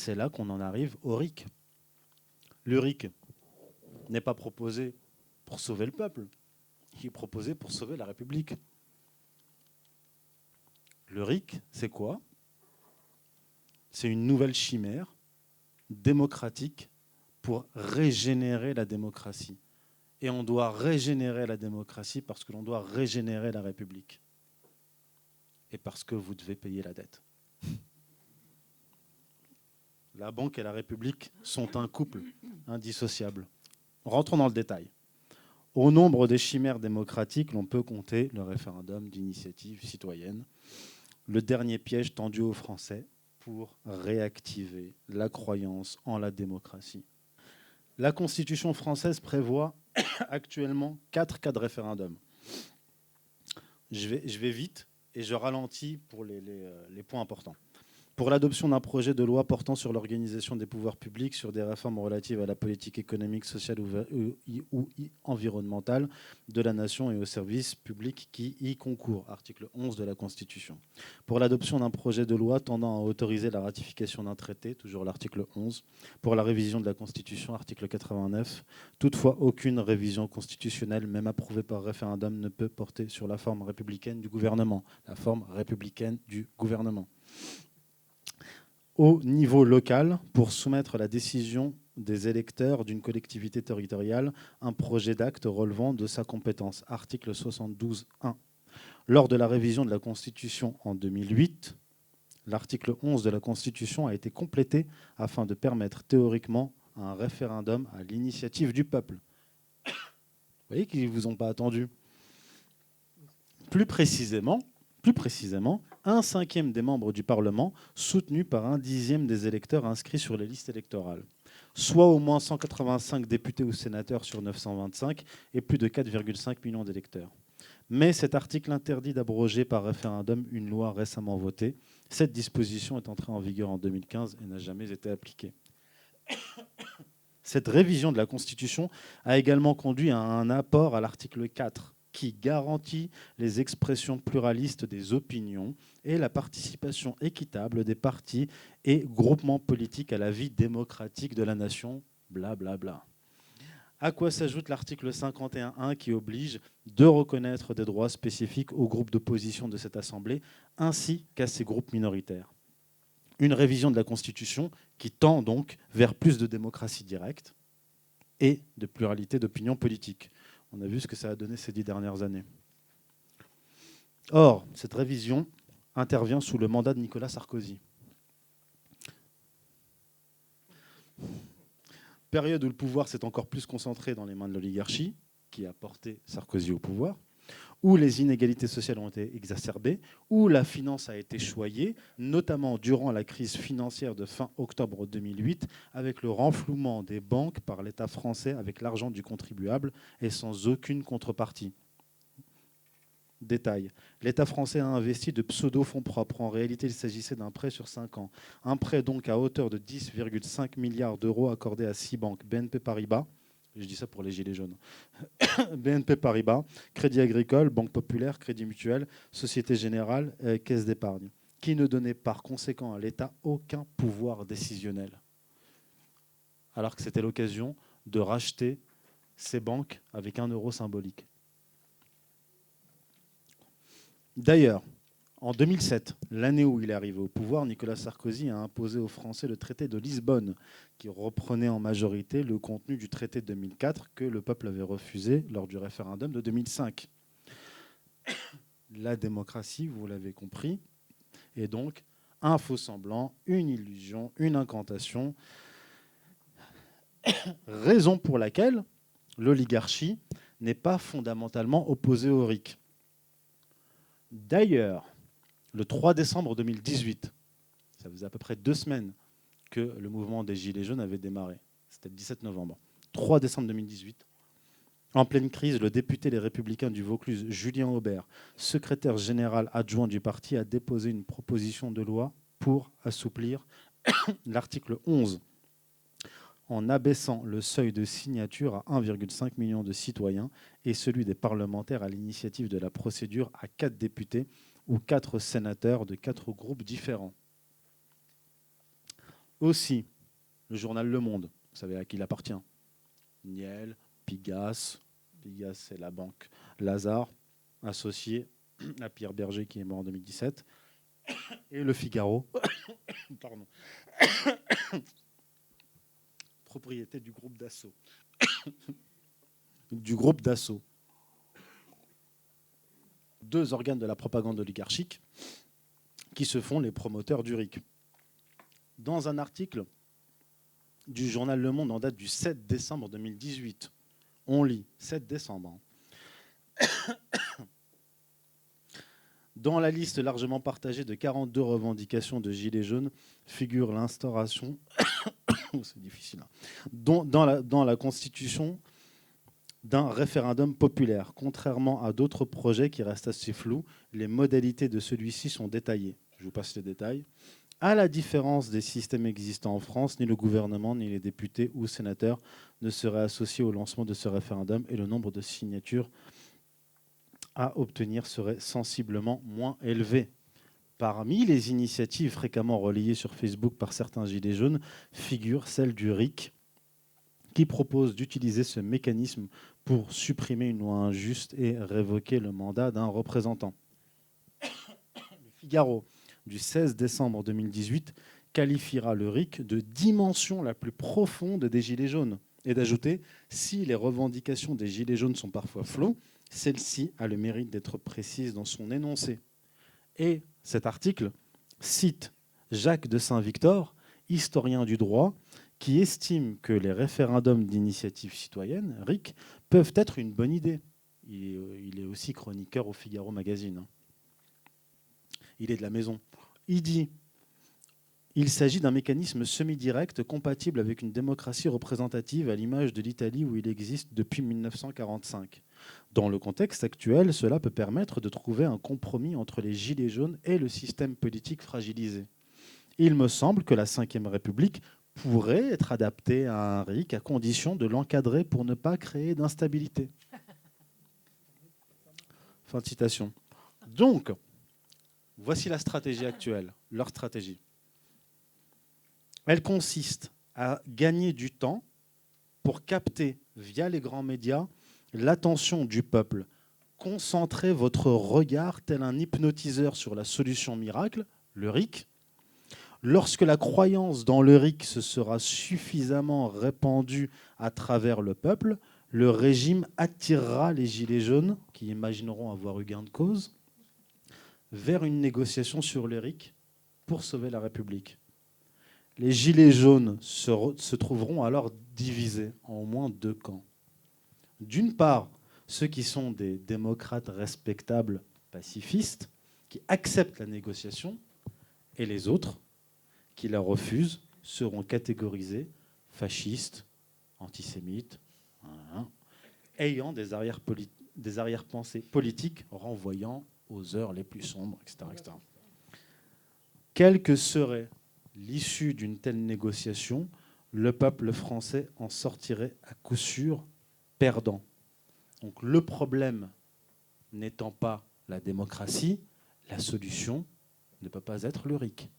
c'est là qu'on en arrive au RIC. Le RIC n'est pas proposé pour sauver le peuple, il est proposé pour sauver la République. Le RIC, c'est quoi? C'est une nouvelle chimère démocratique pour régénérer la démocratie. Et on doit régénérer la démocratie parce que l'on doit régénérer la République. Et parce que vous devez payer la dette. La banque et la République sont un couple indissociable. Rentrons dans le détail. Au nombre des chimères démocratiques, l'on peut compter le référendum d'initiative citoyenne, le dernier piège tendu aux Français pour réactiver la croyance en la démocratie. La Constitution française prévoit actuellement 4 cas de référendum. Je vais vite et je ralentis pour les points importants. Pour l'adoption d'un projet de loi portant sur l'organisation des pouvoirs publics, sur des réformes relatives à la politique économique, sociale ou environnementale de la nation et aux services publics qui y concourent, article 11 de la Constitution. Pour l'adoption d'un projet de loi tendant à autoriser la ratification d'un traité, toujours l'article 11. Pour la révision de la Constitution, article 89. Toutefois, aucune révision constitutionnelle, même approuvée par référendum, ne peut porter sur la forme républicaine du gouvernement. La forme républicaine du gouvernement. Au niveau local, pour soumettre la décision des électeurs d'une collectivité territoriale un projet d'acte relevant de sa compétence. Article 72.1. Lors de la révision de la Constitution en 2008, l'article 11 de la Constitution a été complété afin de permettre théoriquement un référendum à l'initiative du peuple. Vous voyez qu'ils ne vous ont pas attendu. Plus précisément, un cinquième des membres du Parlement soutenu par un dixième des électeurs inscrits sur les listes électorales, soit au moins 185 députés ou sénateurs sur 925 et plus de 4,5 millions d'électeurs. Mais cet article interdit d'abroger par référendum une loi récemment votée. Cette disposition est entrée en vigueur en 2015 et n'a jamais été appliquée. Cette révision de la Constitution a également conduit à un apport à l'article 4 qui garantit les expressions pluralistes des opinions et la participation équitable des partis et groupements politiques à la vie démocratique de la nation, blablabla. Bla bla. À quoi s'ajoute l'article 51.1 qui oblige de reconnaître des droits spécifiques aux groupes d'opposition de cette Assemblée ainsi qu'à ces groupes minoritaires. Une révision de la Constitution qui tend donc vers plus de démocratie directe et de pluralité d'opinions politiques. On a vu ce que ça a donné ces 10 dernières années. Or, cette révision intervient sous le mandat de Nicolas Sarkozy. Période où le pouvoir s'est encore plus concentré dans les mains de l'oligarchie, qui a porté Sarkozy au pouvoir, où les inégalités sociales ont été exacerbées, où la finance a été choyée, notamment durant la crise financière de fin octobre 2008, avec le renflouement des banques par l'État français avec l'argent du contribuable et sans aucune contrepartie. Détail. L'État français a investi de pseudo-fonds propres. En réalité, il s'agissait d'un prêt sur 5 ans. Un prêt donc à hauteur de 10,5 milliards d'euros accordé à 6 banques. BNP Paribas, je dis ça pour les gilets jaunes, BNP Paribas, Crédit Agricole, Banque Populaire, Crédit Mutuel, Société Générale, Caisse d'épargne, qui ne donnait par conséquent à l'État aucun pouvoir décisionnel. Alors que c'était l'occasion de racheter ces banques avec 1 euro symbolique. D'ailleurs, en 2007, l'année où il est arrivé au pouvoir, Nicolas Sarkozy a imposé aux Français le traité de Lisbonne, qui reprenait en majorité le contenu du traité de 2004 que le peuple avait refusé lors du référendum de 2005. La démocratie, vous l'avez compris, est donc un faux semblant, une illusion, une incantation, raison pour laquelle l'oligarchie n'est pas fondamentalement opposée au RIC. D'ailleurs, le 3 décembre 2018, ça faisait à peu près 2 semaines que le mouvement des Gilets jaunes avait démarré. C'était le 17 novembre. 3 décembre 2018, en pleine crise, le député Les Républicains du Vaucluse, Julien Aubert, secrétaire général adjoint du parti, a déposé une proposition de loi pour assouplir l'article 11 en abaissant le seuil de signature à 1,5 million de citoyens et celui des parlementaires à l'initiative de la procédure à 4 députés ou 4 sénateurs de 4 groupes différents. Aussi, le journal Le Monde, vous savez à qui il appartient. Niel, Pigasse, c'est la banque Lazare, associé à Pierre Berger qui est mort en 2017, et Le Figaro, pardon, propriété du groupe Dassault. Du groupe Dassault. Deux organes de la propagande oligarchique qui se font les promoteurs du RIC. Dans un article du journal Le Monde en date du 7 décembre 2018, on lit 7 décembre. Dans la liste largement partagée de 42 revendications de Gilets jaunes figure l'instauration, c'est difficile, dans la constitution d'un référendum populaire. Contrairement à d'autres projets qui restent assez flous, les modalités de celui-ci sont détaillées. Je vous passe les détails. À la différence des systèmes existants en France, ni le gouvernement, ni les députés ou sénateurs ne seraient associés au lancement de ce référendum et le nombre de signatures à obtenir serait sensiblement moins élevé. Parmi les initiatives fréquemment relayées sur Facebook par certains gilets jaunes figure celle du RIC, qui propose d'utiliser ce mécanisme pour supprimer une loi injuste et révoquer le mandat d'un représentant. Le Figaro, du 16 décembre 2018, qualifiera le RIC de dimension la plus profonde des gilets jaunes et d'ajouter « si les revendications des gilets jaunes sont parfois floues, celle-ci a le mérite d'être précise dans son énoncé ». Et cet article cite Jacques de Saint-Victor, historien du droit, qui estime que les référendums d'initiative citoyenne, RIC, peuvent être une bonne idée. Il est aussi chroniqueur au Figaro Magazine. Il est de la maison. Il dit « Il s'agit d'un mécanisme semi-direct compatible avec une démocratie représentative à l'image de l'Italie où il existe depuis 1945. Dans le contexte actuel, cela peut permettre de trouver un compromis entre les gilets jaunes et le système politique fragilisé. Il me semble que la Ve République pourrait être adaptée à un RIC à condition de l'encadrer pour ne pas créer d'instabilité. » Fin de citation. Donc, voici la stratégie actuelle, leur stratégie. Elle consiste à gagner du temps pour capter, via les grands médias, l'attention du peuple. Concentrez votre regard tel un hypnotiseur sur la solution miracle, le RIC. Lorsque la croyance dans le RIC se sera suffisamment répandue à travers le peuple, le régime attirera les gilets jaunes, qui imagineront avoir eu gain de cause, vers une négociation sur le RIC pour sauver la République. Les gilets jaunes se trouveront alors divisés en au moins deux camps. D'une part, ceux qui sont des démocrates respectables, pacifistes, qui acceptent la négociation, et les autres, qui la refusent, seront catégorisés fascistes, antisémites, ayant des arrière-pensées politiques renvoyant aux heures les plus sombres, etc., etc. Quelle que serait l'issue d'une telle négociation, le peuple français en sortirait à coup sûr perdant. Donc le problème n'étant pas la démocratie, la solution ne peut pas être le RIC.